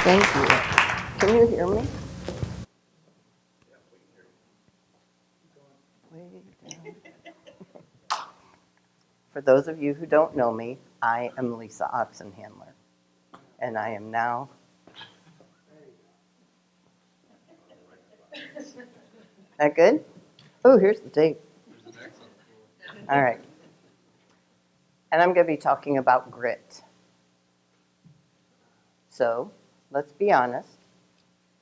Thank you. Can you hear me? For those of you who don't know me, I am Lisa Oxenhandler, and I am now. That good? Oh, here's the tape. All right. And I'm going to be talking about grit. So, let's be honest.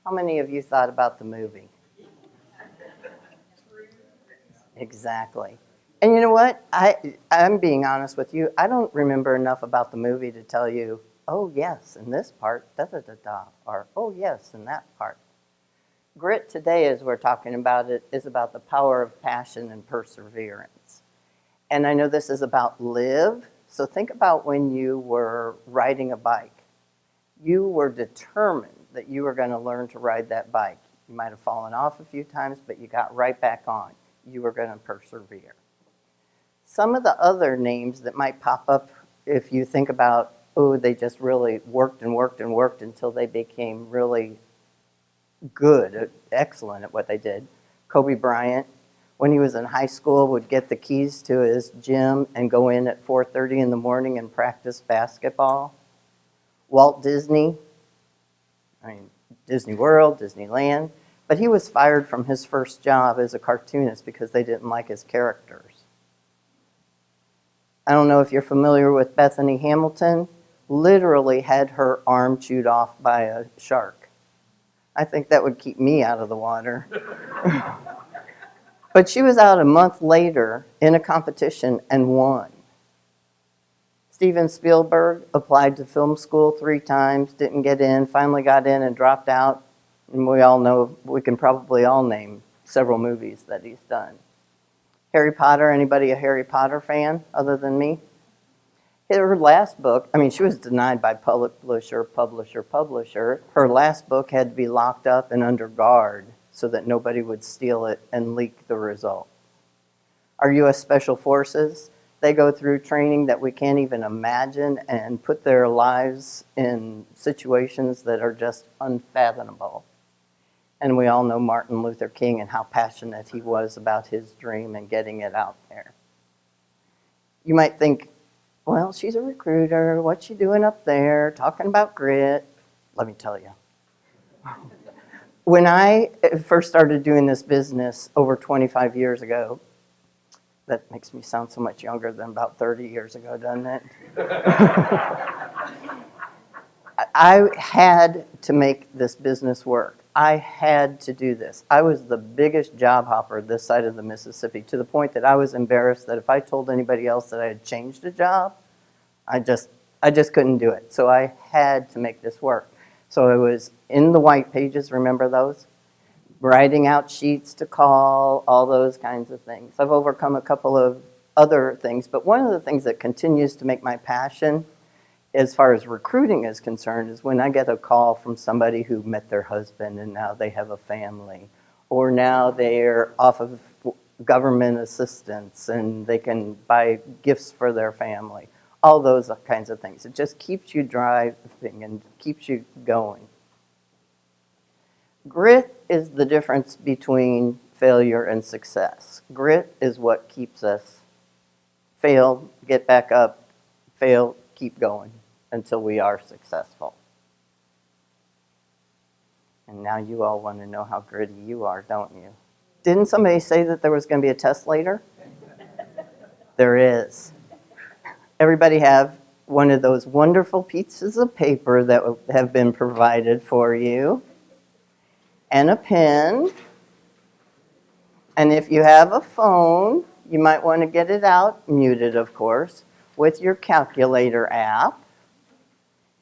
How many of you thought about the movie? Exactly. And you know what? I'm being honest with you. I don't remember enough about the movie to tell you, oh, yes, in this part, da-da-da-da, or oh, yes, in that part. Grit today, as we're talking about it, is about the power of passion and perseverance. And I know this is about live, so think about when you were riding a bike. You were determined that you were going to learn to ride that bike. You might have fallen off a few times, but you got right back on. You were going to persevere. Some of the other names that might pop up if you think about, oh, they just really worked and worked and worked until they became really good, excellent at what they did. Kobe Bryant, when he was in high school, would get the keys to his gym and go in at 4:30 in the morning and practice basketball. Walt Disney, Disney World, Disneyland, but he was fired from his first job as a cartoonist because they didn't like his characters. I don't know if you're familiar with Bethany Hamilton, literally had her arm chewed off by a shark. I think that would keep me out of the water. But she was out a month later in a competition and won. Steven Spielberg applied to film school 3 times, didn't get in, finally got in and dropped out. And we all know, we can probably all name several movies that he's done. Harry Potter, anybody a Harry Potter fan other than me? Her last book, she was denied by publisher. Her last book had to be locked up and under guard so that nobody would steal it and leak the result. Our U.S. Special Forces, they go through training that we can't even imagine and put their lives in situations that are just unfathomable. And we all know Martin Luther King and how passionate he was about his dream and getting it out there. You might think, well, she's a recruiter. What's she doing up there talking about grit? Let me tell you. When I first started doing this business over 25 years ago, that makes me sound so much younger than about 30 years ago, doesn't it? I had to make this business work. I had to do this. I was the biggest job hopper this side of the Mississippi, to the point that I was embarrassed that if I told anybody else that I had changed a job, I just couldn't do it. So I had to make this work. So I was in the white pages, remember those? Writing out sheets to call, all those kinds of things. I've overcome a couple of other things, but one of the things that continues to make my passion as far as recruiting is concerned is when I get a call from somebody who met their husband and now they have a family, or now they're off of government assistance and they can buy gifts for their family, all those kinds of things. It just keeps you driving and keeps you going. Grit is the difference between failure and success. Grit is what keeps us fail, get back up, fail, keep going until we are successful. And now you all want to know how gritty you are, don't you? Didn't somebody say that there was going to be a test later? There is. Everybody have one of those wonderful pieces of paper that have been provided for you, and a pen. And if you have a phone, you might want to get it out, muted of course, with your calculator app.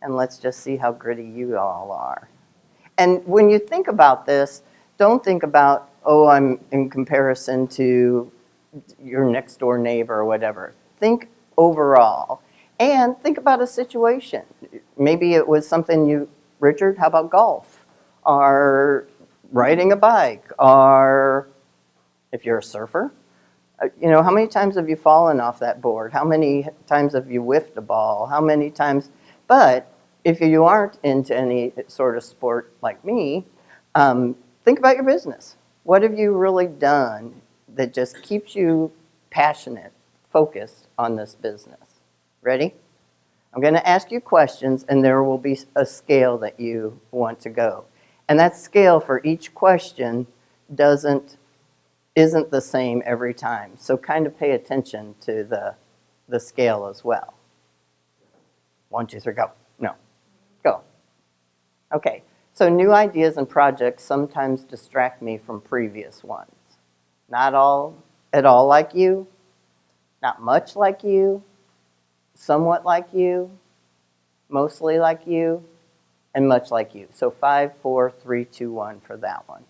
And let's just see how gritty you all are. And when you think about this, don't think about, oh, I'm in comparison to your next door neighbor or whatever. Think overall. And think about a situation. Maybe it was something Richard, how about golf? Or riding a bike? Or if you're a surfer, how many times have you fallen off that board? How many times have you whiffed a ball? How many times? But If you aren't into any sort of sport like me, think about your business. What have you really done that just keeps you passionate, focused on this business? Ready? I'm going to ask you questions, and there will be a scale that you want to go. And that scale for each question isn't the same every time. So kind of pay attention to the scale as well. 1, 2, 3, go. No. Go. Okay. So new ideas and projects sometimes distract me from previous ones. Not all at all like you, not much like you, somewhat like you, mostly like you, and much like you. So 5, 4, 3, 2, 1 for that one.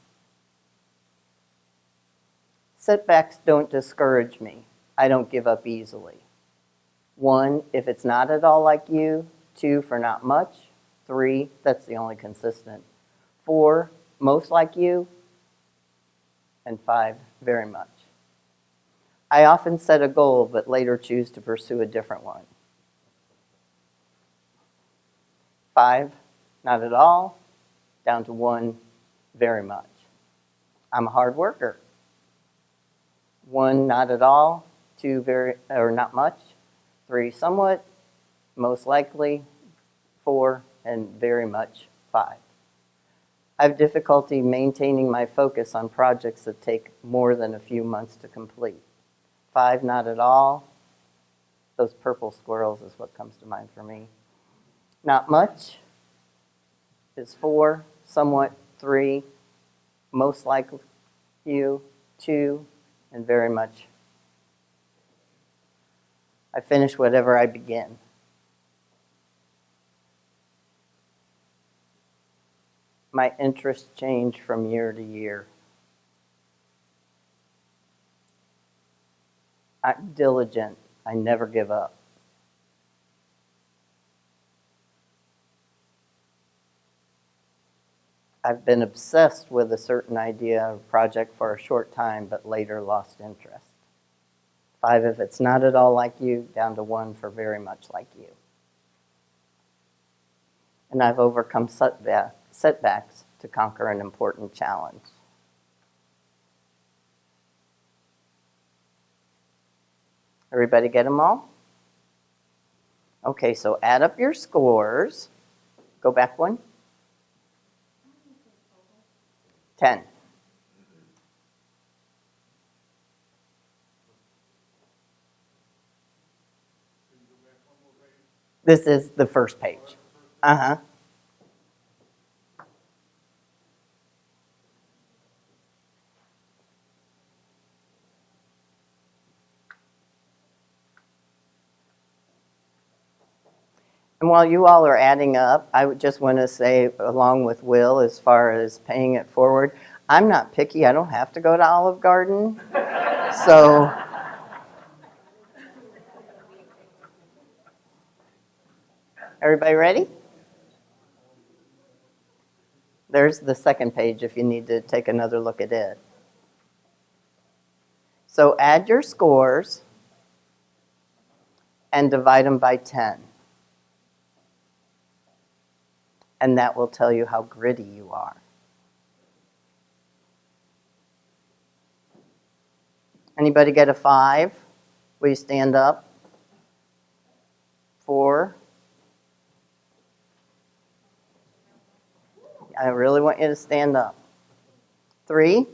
Setbacks don't discourage me. I don't give up easily. 1, if it's not at all like you. 2, for not much. 3, that's the only consistent. 4, most like you. And 5, very much. I often set a goal, but later choose to pursue a different one. 5, not at all. Down to 1, very much. I'm a hard worker. 1, not at all. 2, very, or not much. 3, somewhat. Most likely. 4, and very much. 5. I have difficulty maintaining my focus on projects that take more than a few months to complete. 5, not at all. Those purple squirrels is what comes to mind for me. Not much is 4, somewhat 3, most like you 2, and very much. I finish whatever I begin. My interests change from year to year. I'm diligent. I never give up. I've been obsessed with a certain idea or project for a short time, but later lost interest. 5, if it's not at all like you, down to 1 for very much like you. And I've overcome setbacks to conquer an important challenge. Everybody get them all? Okay, so add up your scores. Go back 1. 10. This is the first page. Uh-huh. And while you all are adding up, I would just want to say, along with Will, as far as paying it forward, I'm not picky. I don't have to go to Olive Garden. So everybody ready? There's the second page if you need to take another look at it. So add your scores and divide them by 10. And that will tell you how gritty you are. Anybody get a 5? Will you stand up? 4. I really want you to stand up. 3.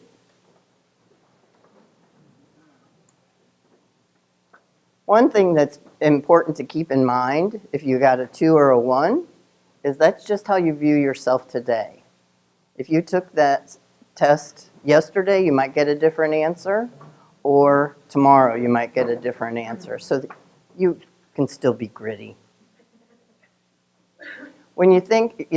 One thing that's important to keep in mind, if you got a 2 or a 1, is that's just how you view yourself today. If you took that test yesterday, you might get a different answer, or tomorrow you might get a different answer. So you can still be gritty. When you think,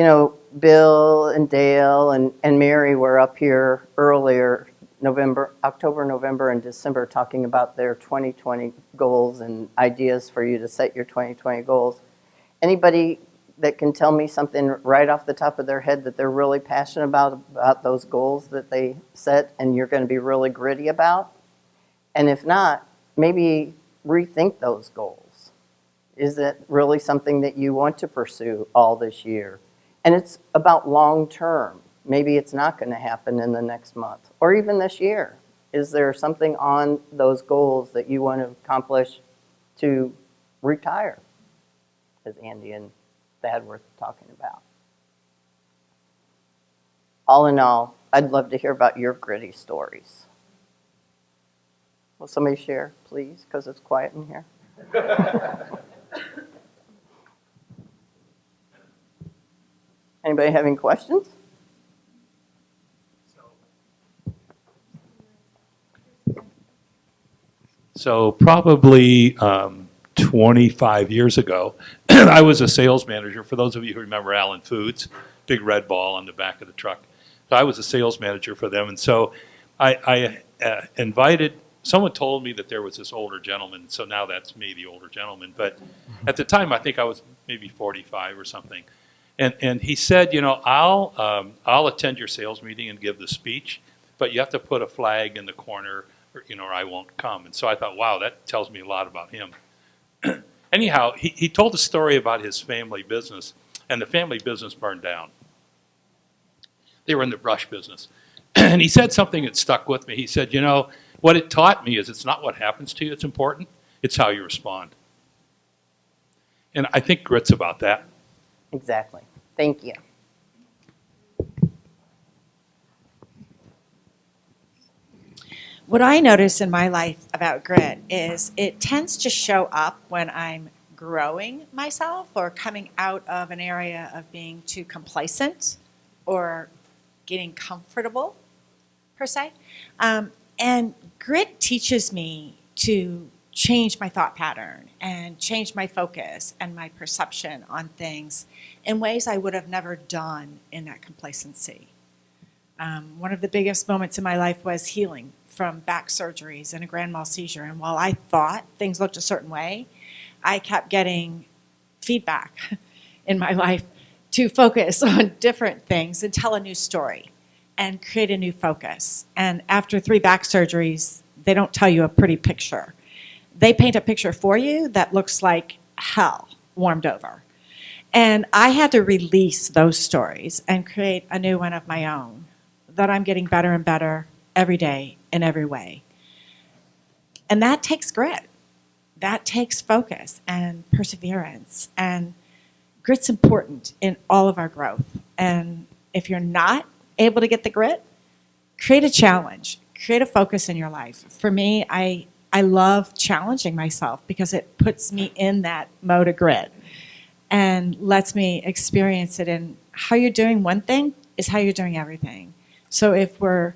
Bill and Dale and Mary were up here earlier, October, November, and December, talking about their 2020 goals and ideas for you to set your 2020 goals. Anybody that can tell me something right off the top of their head that they're really passionate about those goals that they set and you're going to be really gritty about? And if not, maybe rethink those goals. Is it really something that you want to pursue all this year? And it's about long term. Maybe it's not going to happen in the next month or even this year. Is there something on those goals that you want to accomplish to retire, as Andy and Thad were talking about? All in all, I'd love to hear about your gritty stories. Will somebody share, please, because it's quiet in here? Anybody having questions? So probably 25 years ago, I was a sales manager. For those of you who remember Allen Foods, big red ball on the back of the truck. So I was a sales manager for them. And so I invited, someone told me that there was this older gentleman. So now that's me, the older gentleman. But at the time, I think I was maybe 45 or something. And he said, you know, I'll attend your sales meeting and give the speech, but you have to put a flag in the corner, or, you know, or I won't come. And so I thought, wow, that tells me a lot about him. Anyhow, he told a story about his family business, and the family business burned down. They were in the brush business. And he said something that stuck with me. He said, you know, what it taught me is it's not what happens to you that's important, it's how you respond. And I think grit's about that. Exactly. Thank you. What I notice in my life about grit is it tends to show up when I'm growing myself or coming out of an area of being too complacent or getting comfortable, per se. And grit teaches me to change my thought pattern and change my focus and my perception on things in ways I would have never done in that complacency. One of the biggest moments in my life was healing from back surgeries and a grand mal seizure. And while I thought things looked a certain way, I kept getting feedback in my life to focus on different things and tell a new story and create a new focus. And after 3 back surgeries, they don't tell you a pretty picture. They paint a picture for you that looks like hell warmed over. And I had to release those stories and create a new one of my own, that I'm getting better and better every day in every way. And that takes grit. That takes focus and perseverance. And grit's important in all of our growth. And if you're not able to get the grit, create a challenge. Create a focus in your life. For me, I love challenging myself because it puts me in that mode of grit and lets me experience it. And how you're doing one thing is how you're doing everything. So if we're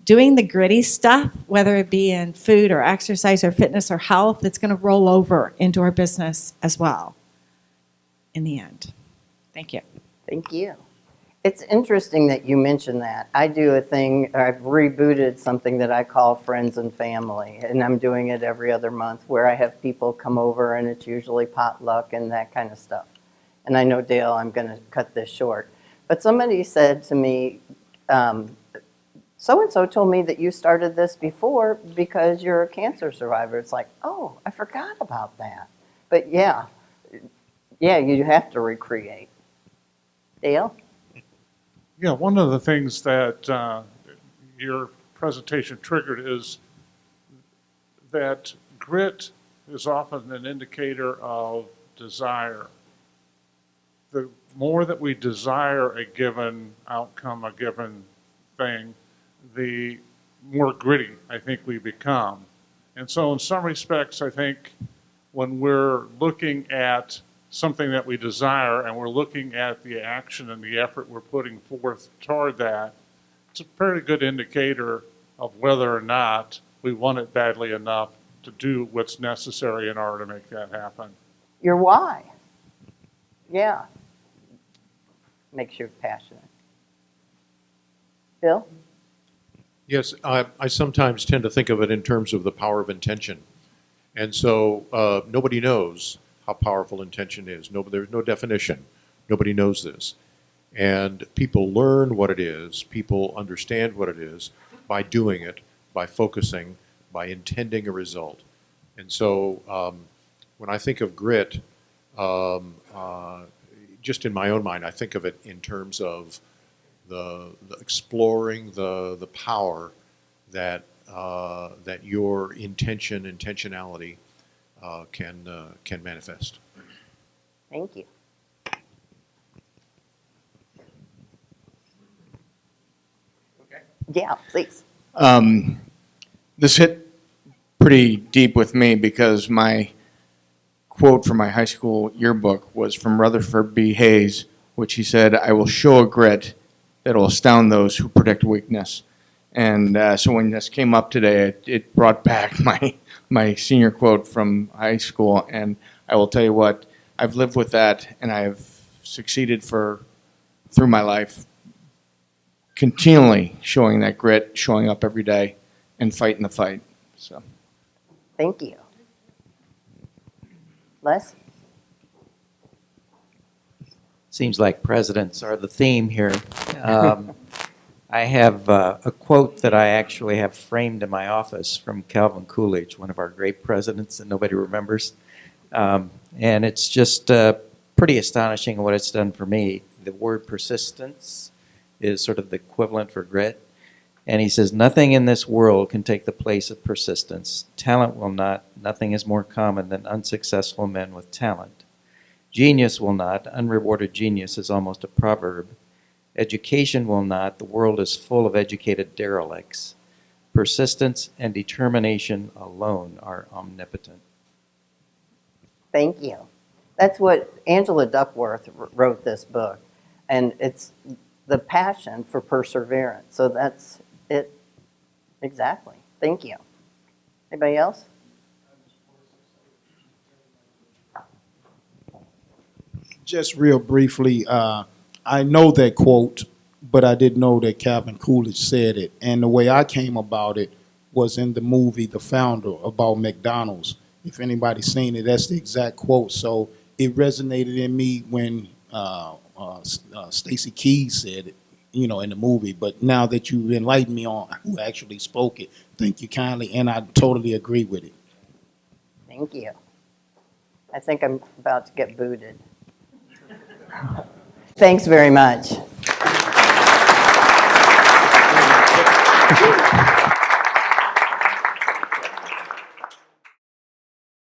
doing the gritty stuff, whether it be in food or exercise or fitness or health, it's going to roll over into our business as well in the end. Thank you. Thank you. It's interesting that you mentioned that. I do a thing, I've rebooted something that I call Friends and Family, and I'm doing it every other month where I have people come over, and it's usually potluck and that kind of stuff. And I know, Dale, I'm going to cut this short. But somebody said to me, so-and-so told me that you started this before because you're a cancer survivor. It's like, oh, I forgot about that. But yeah, you have to recreate. Dale? Yeah, one of the things that your presentation triggered is that grit is often an indicator of desire. The more that we desire a given outcome, a given thing, the more gritty I think we become. And so in some respects, I think when we're looking at something that we desire and we're looking at the action and the effort we're putting forth toward that, it's a pretty good indicator of whether or not we want it badly enough to do what's necessary in order to make that happen. Your why. Yeah. Makes you passionate. Bill? Yes, I sometimes tend to think of it in terms of the power of intention. And so nobody knows how powerful intention is. There's no definition. Nobody knows this. And people learn what it is, people understand what it is by doing it, by focusing, by intending a result. And so when I think of grit, just in my own mind, I think of it in terms of the exploring the power that that your intentionality can manifest. Thank you. Yeah, please. This hit pretty deep with me because my quote from my high school yearbook was from Rutherford B. Hayes, which he said, "I will show a grit that will astound those who predict weakness." And so when this came up today, it brought back my senior quote from high school. And I will tell you what, I've lived with that, and I've succeeded through my life, continually showing that grit, showing up every day, and fighting the fight. So, Thank you. Les? Seems like presidents are the theme here. I have a quote that I actually have framed in my office from Calvin Coolidge, one of our great presidents that nobody remembers. And it's just pretty astonishing what it's done for me. The word persistence is sort of the equivalent for grit. And he says, nothing in this world can take the place of persistence. Talent will not. Nothing is more common than unsuccessful men with talent. Genius will not. Unrewarded genius is almost a proverb. Education will not. The world is full of educated derelicts. Persistence and determination alone are omnipotent. Thank you. That's what Angela Duckworth wrote this book. And it's the passion for perseverance. So that's it. Exactly. Thank you. Anybody else? Just real briefly, I know that quote, but I didn't know that Calvin Coolidge said it. And the way I came about it was in the movie The Founder about McDonald's. If anybody's seen it, that's the exact quote. So it resonated in me when Stacey Keys said it, you know, in the movie. But now that you've enlightened me on who actually spoke it, thank you kindly, and I totally agree with it. Thank you. I think I'm about to get booted. Thanks very much.